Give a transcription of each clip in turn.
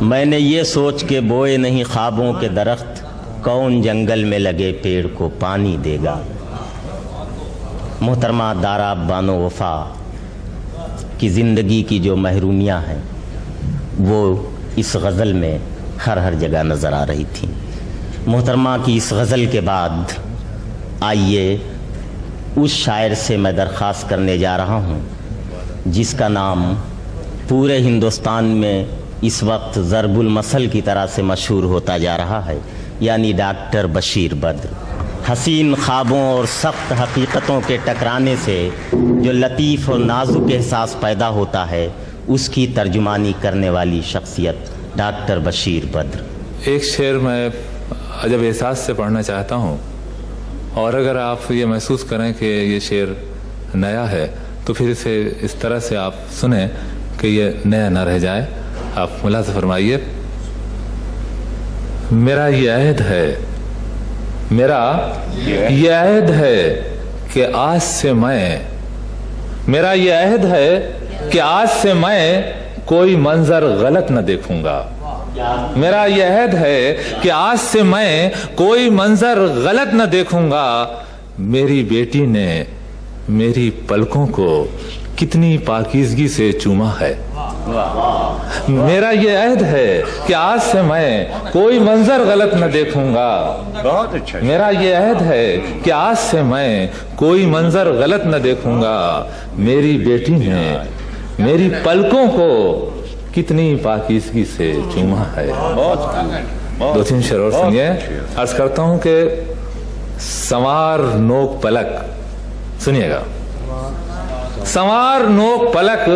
میں نے یہ سوچ کے بوئے نہیں خوابوں کے درخت، کون جنگل میں لگے پیڑ کو پانی دے گا۔ محترمہ دارا بانو وفا کی زندگی کی جو محرومیاں ہیں وہ اس غزل میں ہر جگہ نظر آ رہی تھی۔ محترمہ کی اس غزل کے بعد آئیے اس شاعر سے میں درخواست کرنے جا رہا ہوں جس کا نام پورے ہندوستان میں اس وقت ضرب المثل کی طرح سے مشہور ہوتا جا رہا ہے، یعنی ڈاکٹر بشیر بدر۔ حسین خوابوں اور سخت حقیقتوں کے ٹکرانے سے جو لطیف اور نازک احساس پیدا ہوتا ہے، اس کی ترجمانی کرنے والی شخصیت ڈاکٹر بشیر بدر۔ ایک شعر میں عجب احساس سے پڑھنا چاہتا ہوں، اور اگر آپ یہ محسوس کریں کہ یہ شعر نیا ہے تو پھر اسے اس طرح سے آپ سنیں کہ یہ نیا نہ رہ جائے۔ آپ ملاحظہ فرمائیے۔ میرا یہ عہد ہے، میرا یہ عہد ہے کہ آج سے میں، میرا یہ عہد ہے کہ آج سے میں کوئی منظر غلط نہ دیکھوں گا۔ میرا یہ عہد ہے کہ آج سے میں کوئی منظر غلط نہ دیکھوں گا۔ میری بیٹی نے میری پلکوں کو کتنی پاکیزگی سے چوما ہے۔ میرا یہ عہد ہے کہ آج سے میں کوئی منظر غلط نہ دیکھوں گا۔ میرا یہ عہد ہے کہ آج سے میں کوئی منظر غلط نہ دیکھوں گا۔ میری بیٹی نے میری پلکوں کو کتنی پاکیزگی سے چوما ہے۔ دو تین شعر اور سنیے۔ عرض کرتا ہوں کہ سنوار نوک پلک، سنیے گا۔ سنوار نوک پلک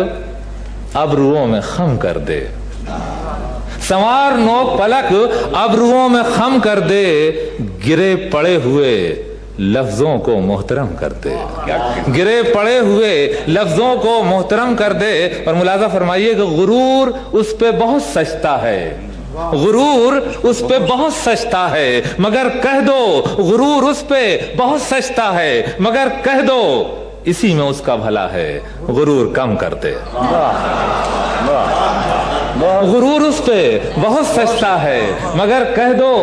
ابروؤں میں خم کر دے، سنوار نوک پلک ابروؤں میں خم کر دے، گرے پڑے ہوئے لفظوں کو محترم کر دے، گرے پڑے ہوئے لفظوں کو محترم کر دے۔ اور ملاحظہ فرمائیے کہ غرور اس پہ بہت سجتا ہے، غرور اس پہ بہت سجتا ہے، مگر کہہ دو غرور اس پہ بہت سجتا ہے، مگر کہہ دو اسی میں اس کا بھلا ہے، غرور کم کر دے۔ غرور اس پہ بہت سجتا ہے، مگر کہہ دو،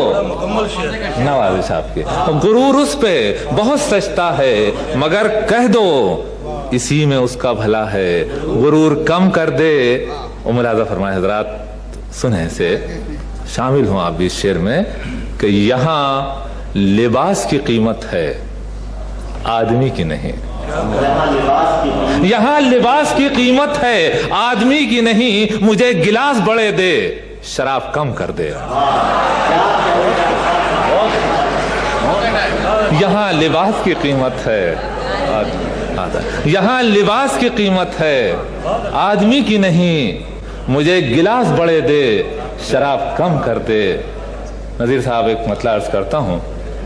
نوازی صاحب کے، غرور اس پہ بہت سجتا ہے، مگر کہہ دو اسی میں اس کا بھلا ہے، غرور کم کر دے۔ اور ملاحظہ فرمائے حضرات، سنیں سے شامل ہوں آپ بھی اس شعر میں کہ یہاں لباس کی قیمت ہے آدمی کی نہیں، یہاں لباس کی قیمت ہے آدمی کی نہیں، مجھے گلاس بڑے دے شراب کم کر دے۔ یہاں لباس کی قیمت ہے، یہاں لباس کی قیمت ہے آدمی کی نہیں، مجھے گلاس بڑے دے شراب کم کر دے۔ نذیر صاحب ایک مطلب عرض کرتا ہوں،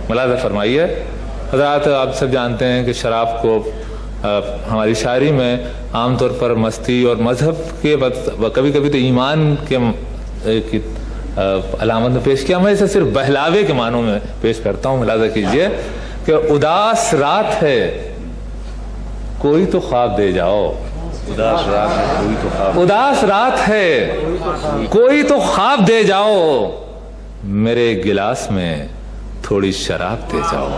ملاحظہ فرمائیے حضرات۔ آپ سب جانتے ہیں کہ شراب کو ہماری شاعری میں عام طور پر مستی اور مذہب کے کبھی کبھی تو ایمان کے علامت میں پیش کیا، میں اسے صرف بہلاوے کے معنوں میں پیش کرتا ہوں۔ ملاحظہ کیجئے کہ اداس رات ہے کوئی تو خواب دے جاؤ، اداس رات ہے کوئی تو خواب دے جاؤ، میرے گلاس میں تھوڑی شراب دے جاؤ،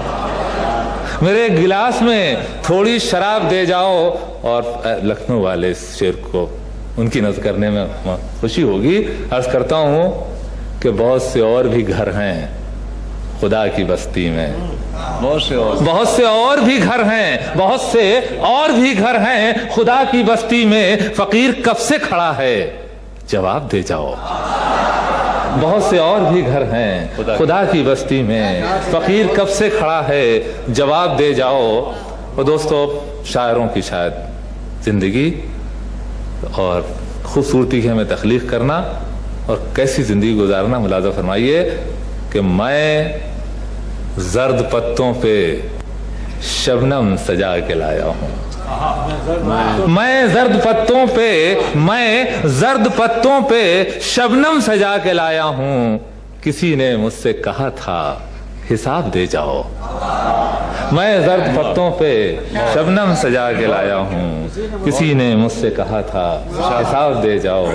میرے گلاس میں تھوڑی شراب دے جاؤ۔ اور لکھنؤ والے اس شعر کو ان کی نظر کرنے میں خوشی ہوگی۔ عرض کرتا ہوں کہ بہت سے اور بھی گھر ہیں خدا کی بستی میں، بہت سے اور بھی گھر ہیں، بہت سے اور بھی گھر ہیں خدا کی بستی میں، فقیر کب سے کھڑا ہے جواب دے جاؤ۔ بہت سے اور بھی گھر ہیں خدا کی بستی میں، فقیر کب سے کھڑا ہے جواب دے جاؤ۔ اور دوستو، شاعروں کی شاید زندگی اور خوبصورتی کی ہمیں تخلیق کرنا اور کیسی زندگی گزارنا، ملاحظہ فرمائیے کہ میں زرد پتوں پہ شبنم سجا کے لایا ہوں، میں زرد پتوں پہ، میں زرد پتوں پہ شبنم سجا کے لایا ہوں، کسی نے مجھ سے کہا تھا حساب دے جاؤ، میں زرد پتوں پہ شبنم سجا کے لایا ہوں، کسی نے مجھ سے کہا تھا حساب دے جاؤ.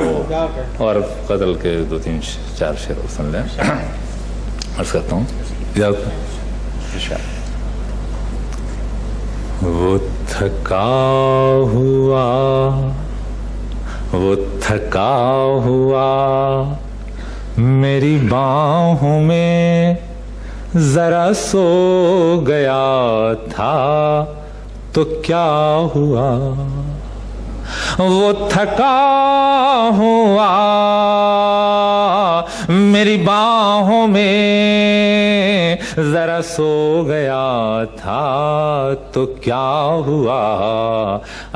اور غزل کے 2-3-4 شعر سن لیں. عرض کرتا ہوں وہ تھکا ہوا میری باہوں میں ذرا سو گیا تھا تو کیا ہوا. وہ تھکا ہوا میری باہوں میں ذرا سو گیا تھا تو کیا ہوا.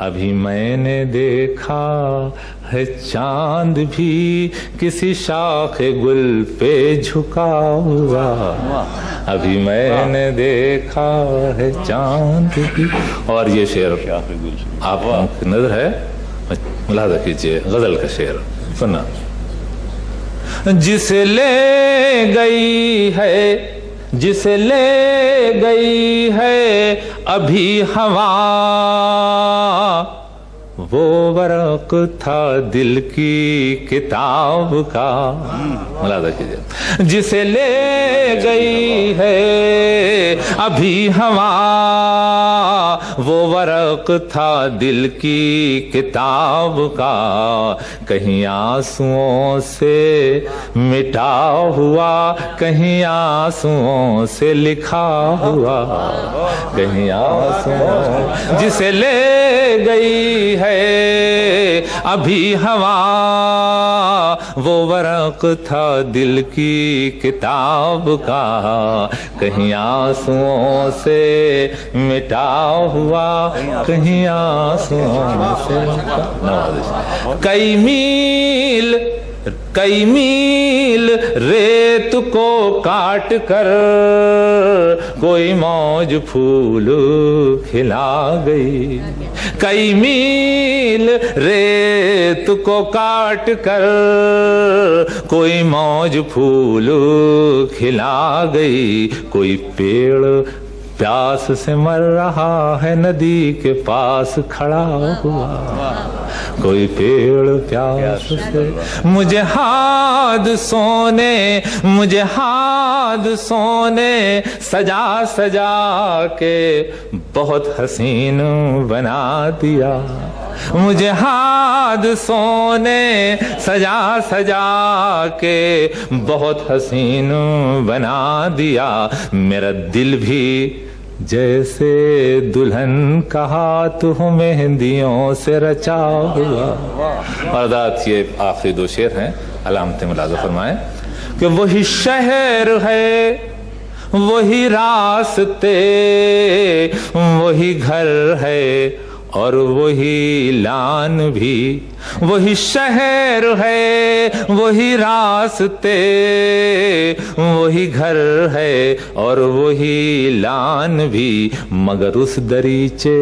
ابھی میں نے دیکھا ہے چاند بھی کسی شاخ گل پہ جھکا ہوا. ابھی میں نے دیکھا ہے چاند بھی. اور یہ شعر آپ کی نظر ہے، ملاحظہ کیجئے. غزل کا شعر سننا. جسے لے گئی ہے ابھی ہوا، وہ ورق تھا دل کی کتاب کا. ملاحظہ کیجئے. جسے لے گئی ہے ابھی ہوا، وہ ورق تھا دل کی کتاب کا. کہیں آنسوؤں سے مٹا ہوا، کہیں آنسوؤں سے لکھا ہوا. کہیں آنسوؤں جسے لے گئی ہے ابھی ہوا، وہ ورق تھا دل کی کتاب کا. کہیں آنسوؤں سے مٹا ہوا، کہیں آنسوؤں سے. کئی میل ریت کو کاٹ کر کوئی موج پھول کھلا گئی. کئی میل ریت کو کاٹ کر کوئی موج پھول کھلا گئی. کوئی پیڑ پیاس سے مر رہا ہے ندی کے پاس کھڑا ہوا. کوئی پیڑ پیاس سے. مجھے ہاتھ سونے سجا کے بہت حسین بنا دیا. مجھے ہاتھ سونے سجا کے بہت حسین بنا دیا. میرا دل بھی جیسے دلہن کا ہاتھ مہندیوں سے رچا ہوا. اور ذات یہ آخری 2 شعر ہیں، علامت ملاحظہ فرمائیں کہ وہی شہر ہے، وہی راستے، وہی گھر ہے اور وہی لان بھی. وہی شہر ہے، وہی راستے، وہی گھر ہے اور وہی لان بھی. مگر اس دریچے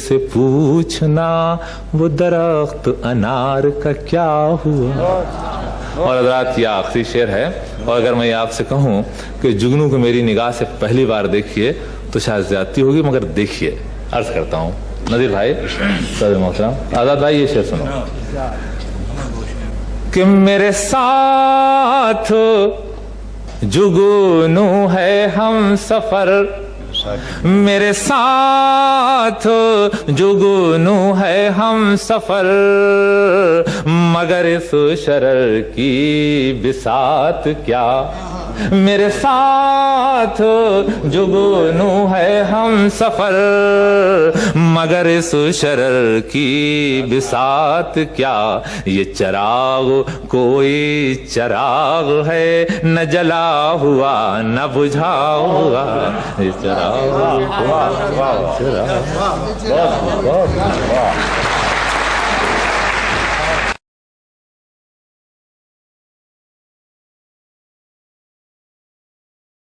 سے پوچھنا وہ درخت انار کا کیا ہوا. اور حضرات یہ آخری شعر ہے. اور اگر میں آپ سے کہوں کہ جگنو کو میری نگاہ سے پہلی بار دیکھیے تو شاید زیادتی ہوگی، مگر دیکھیے. عرض کرتا ہوں نذیر بھائی، صدر محترم آزاد بھائی، یہ شعر سنو کہ میرے ساتھ جگنو ہے ہم سفر، میرے ساتھ جگنو ہے ہم سفر، مگر اس شرر کی بساط کیا. میرے ساتھ جگنو ہے ہم سفر، مگر اس شرر کی بساط کیا. یہ چراغ کوئی چراغ ہے، نہ جلا ہوا نہ بجھا ہوا. یہ چراغ